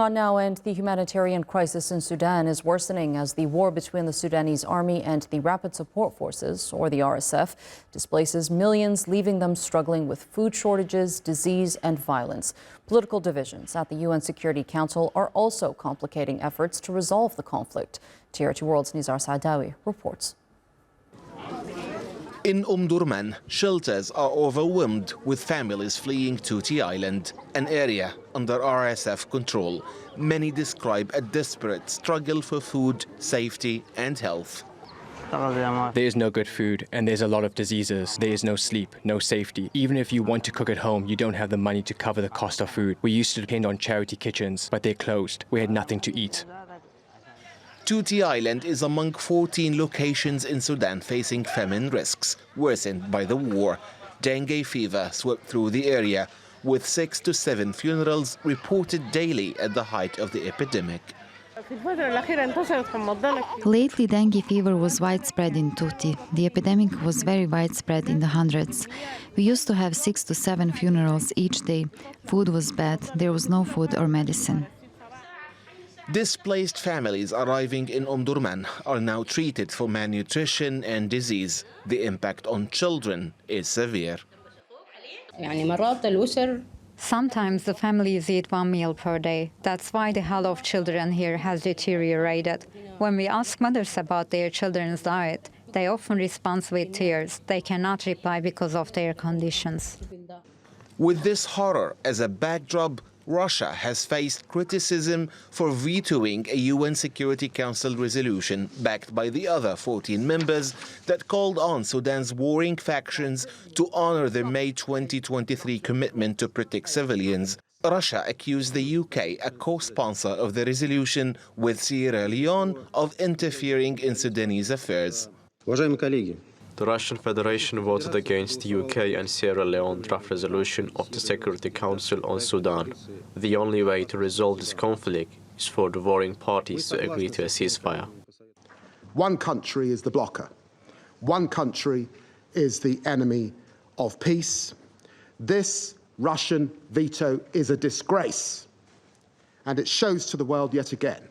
on now, and the humanitarian crisis in Sudan is worsening as the war between the Sudanese army and the Rapid Support Forces, or the RSF, displaces millions, leaving them struggling with food shortages, disease, and violence. Political divisions at the UN Security Council are also complicating efforts to resolve the conflict. TRT World's Nizar Saadawi reports. In Durman, shelters are overwhelmed with families fleeing Tuti Island, an area under RSF control. Many describe a desperate struggle for food, safety and health. There is no good food and there's a lot of diseases. There is no sleep, no safety. Even if you want to cook at home, you don't have the money to cover the cost of food. We used to depend on charity kitchens, but they're closed. We had nothing to eat. Tuti Island is among 14 locations in Sudan facing famine risks, worsened by the war. Dengue fever swept through the area, with 6 to 7 funerals reported daily at the height of the epidemic. Lately, dengue fever was widespread in Tuti. The epidemic was very widespread in the hundreds. We used to have 6 to 7 funerals each day. Food was bad. There was no food or medicine. Displaced families arriving in Durman are now treated for malnutrition and disease. The impact on children is severe. Sometimes the families eat 1 meal per day. That's why the health of children here has deteriorated. When we ask mothers about their children's diet, they often respond with tears. They cannot reply because of their conditions. With this horror as a backdrop, Russia has faced criticism for vetoing a UN Security Council resolution backed by the other 14 members that called on Sudan's warring factions to honor their May 2023 commitment to protect civilians. Russia accused the UK, a co-sponsor of the resolution with Sierra Leone, of interfering in Sudanese affairs. The Russian Federation voted against the UK and Sierra Leone draft resolution of the Security Council on Sudan. The only way to resolve this conflict is for the warring parties to agree to a ceasefire. One country is the blocker. One country is the enemy of peace. This Russian veto is a disgrace, and it shows to the world yet again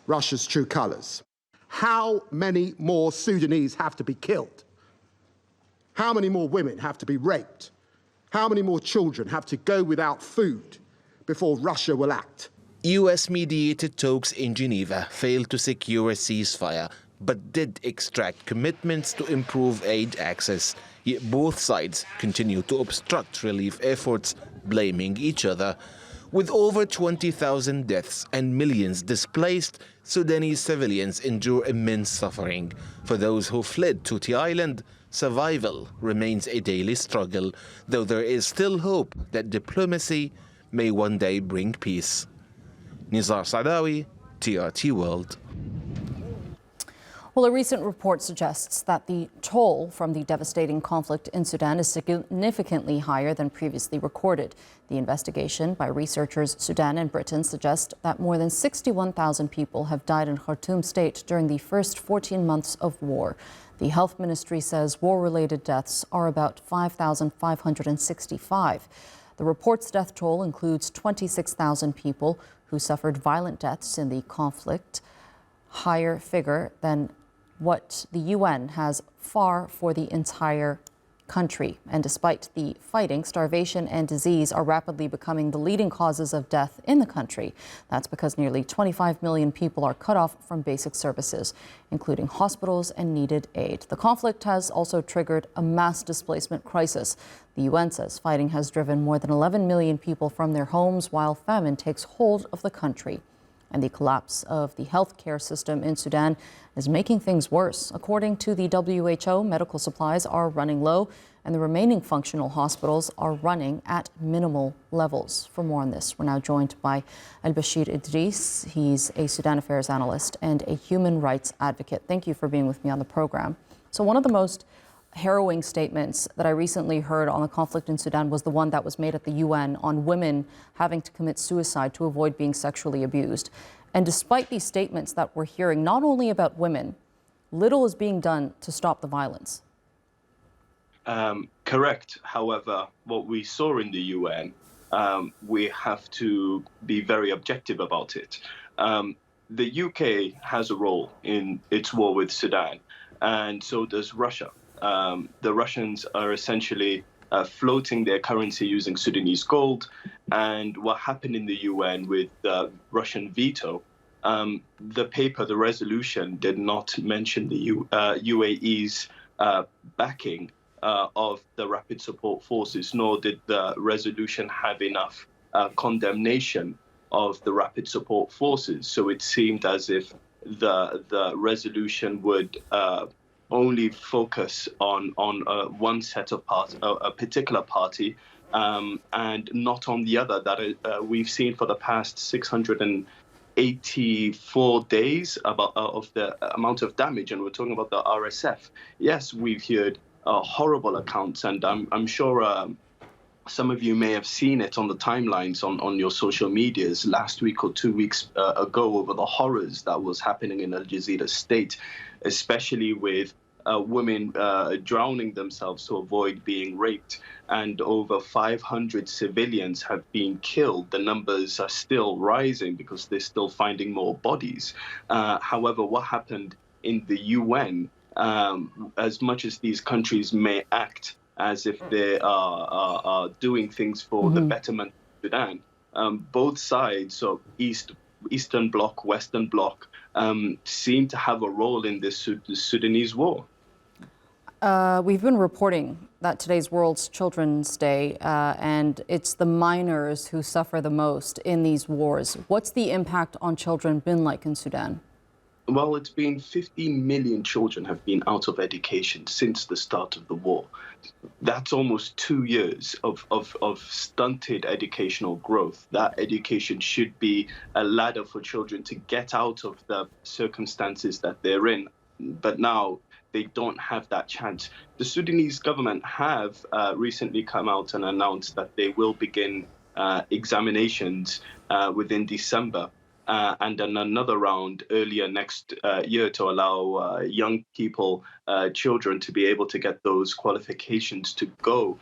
Russia's true colors. How many more Sudanese have to be killed? How many more women have to be raped? How many more children have to go without food before Russia will act? US-mediated talks in Geneva failed to secure a ceasefire, but did extract commitments to improve aid access. Yet both sides continue to obstruct relief efforts, blaming each other. With over 20,000 deaths and millions displaced, Sudanese civilians endure immense suffering. For those who fled Tuti Island, survival remains a daily struggle, though there is still hope that diplomacy may one day bring peace. Nizar Saadawi, TRT World. Well, a recent report suggests that the toll from the devastating conflict in Sudan is significantly higher than previously recorded. The investigation by researchers Sudan and Britain suggests that more than 61,000 people have died in Khartoum state during the first 14 months of war. The health ministry says war-related deaths are about 5,565. The report's death toll includes 26,000 people who suffered violent deaths in the conflict, higher figure than what the UN has for the entire country. And despite the fighting, starvation and disease are rapidly becoming the leading causes of death in the country. That's because nearly 25 million people are cut off from basic services, including hospitals and needed aid. The conflict has also triggered a mass displacement crisis. The UN says fighting has driven more than 11 million people from their homes while famine takes hold of the country. And the collapse of the healthcare system in Sudan is making things worse. According to the WHO, medical supplies are running low and the remaining functional hospitals are running at minimal levels. For more on this, we're now joined by Al-Bashir Idris. He's a Sudan affairs analyst and a human rights advocate. Thank you for being with me on the program. So one of the most harrowing statements that I recently heard on the conflict in Sudan was the one that was made at the UN on women having to commit suicide to avoid being sexually abused. And despite these statements that we're hearing, not only about women, little is being done to stop the violence. Correct. However, what we saw in the UN we have to be very objective about it. The UK has a role in its war with Sudan, and so does Russia. The Russians are essentially floating their currency using Sudanese gold, and what happened in the UN with the Russian veto, the resolution did not mention the UAE's backing of the rapid support forces, nor did the resolution have enough condemnation of the rapid support forces. So it seemed as if the resolution would only focus on one set of parts, a particular party, and not on the other that we've seen for the past 684 days of the amount of damage, and we're talking about the RSF. Yes, we've heard horrible accounts, and I'm sure some of you may have seen it on the timelines on your social medias last week or 2 weeks ago over the horrors that was happening in Al Jazeera state, especially with women drowning themselves to avoid being raped, and over 500 civilians have been killed. The numbers are still rising because they're still finding more bodies. However, what happened in the UN, as much as these countries may act as if they are doing things for the betterment of Sudan, both sides, so Eastern Bloc, Western Bloc, seem to have a role in this Sudanese war. We've been reporting that today's World Children's Day, and it's the minors who suffer the most in these wars. What's the impact on children been like in Sudan? Well, it's been 15 million children have been out of education since the start of the war. That's almost 2 years of stunted educational growth. That education should be a ladder for children to get out of the circumstances that they're in. But now they don't have that chance. The Sudanese government have recently come out and announced that they will begin examinations within December. And then another round earlier next year to allow young people, children, to be able to get those qualifications to go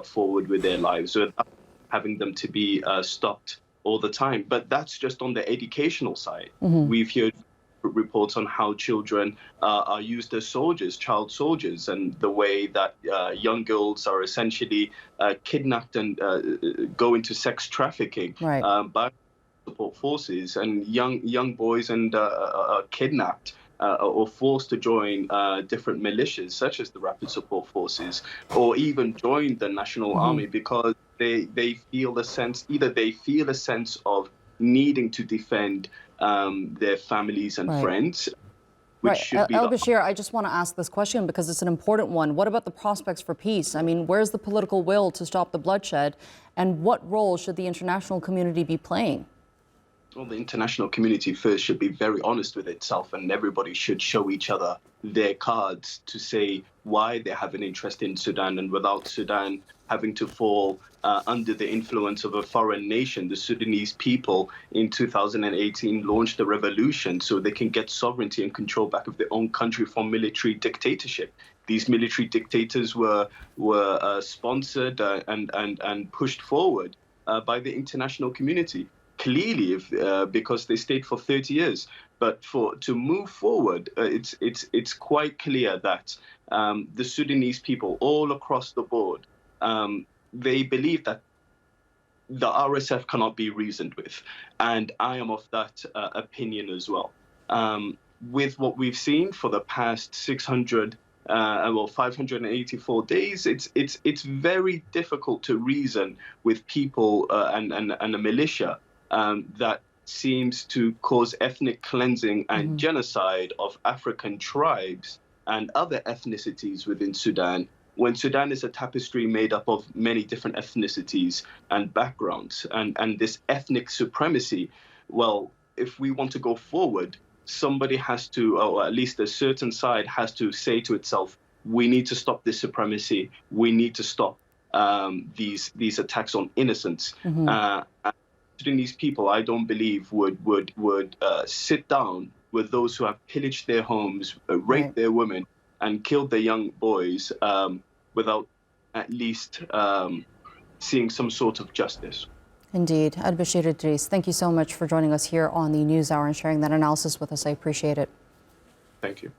forward with their lives without having them to be stopped all the time. But that's just on the educational side. We've heard reports on how children are used as soldiers, child soldiers, and the way that young girls are essentially kidnapped and go into sex trafficking by support forces, and young boys and are kidnapped or forced to join different militias such as the rapid support forces, or even join the national army because they feel a sense of needing to defend their families and friends. Which should be El-Bashir, I just want to ask this question because it's an important one. What about the prospects for peace? I mean, where's the political will to stop the bloodshed, and what role should the international community be playing? Well, the international community first should be very honest with itself, and everybody should show each other their cards to say why they have an interest in Sudan. And without Sudan having to fall under the influence of a foreign nation, the Sudanese people in 2018 launched a revolution so they can get sovereignty and control back of their own country from military dictatorship. These military dictators were sponsored and pushed forward by the international community. Clearly, because they stayed for 30 years. But to move forward, it's quite clear that the Sudanese people all across the board, they believe that the RSF cannot be reasoned with. And I am of that opinion as well. With what we've seen for the past 584 days, it's very difficult to reason with people and a militia that seems to cause ethnic cleansing and genocide of African tribes and other ethnicities within Sudan, when Sudan is a tapestry made up of many different ethnicities and backgrounds. And this ethnic supremacy, well, if we want to go forward, somebody has to, or at least a certain side has to say to itself, we need to stop this supremacy. We need to stop these attacks on innocents. Sudanese people, I don't believe, would sit down with those who have pillaged their homes, raped their women, and killed their young boys without at least seeing some sort of justice. Indeed. Al-Bashir Idris, thank you so much for joining us here on the NewsHour and sharing that analysis with us. I appreciate it. Thank you.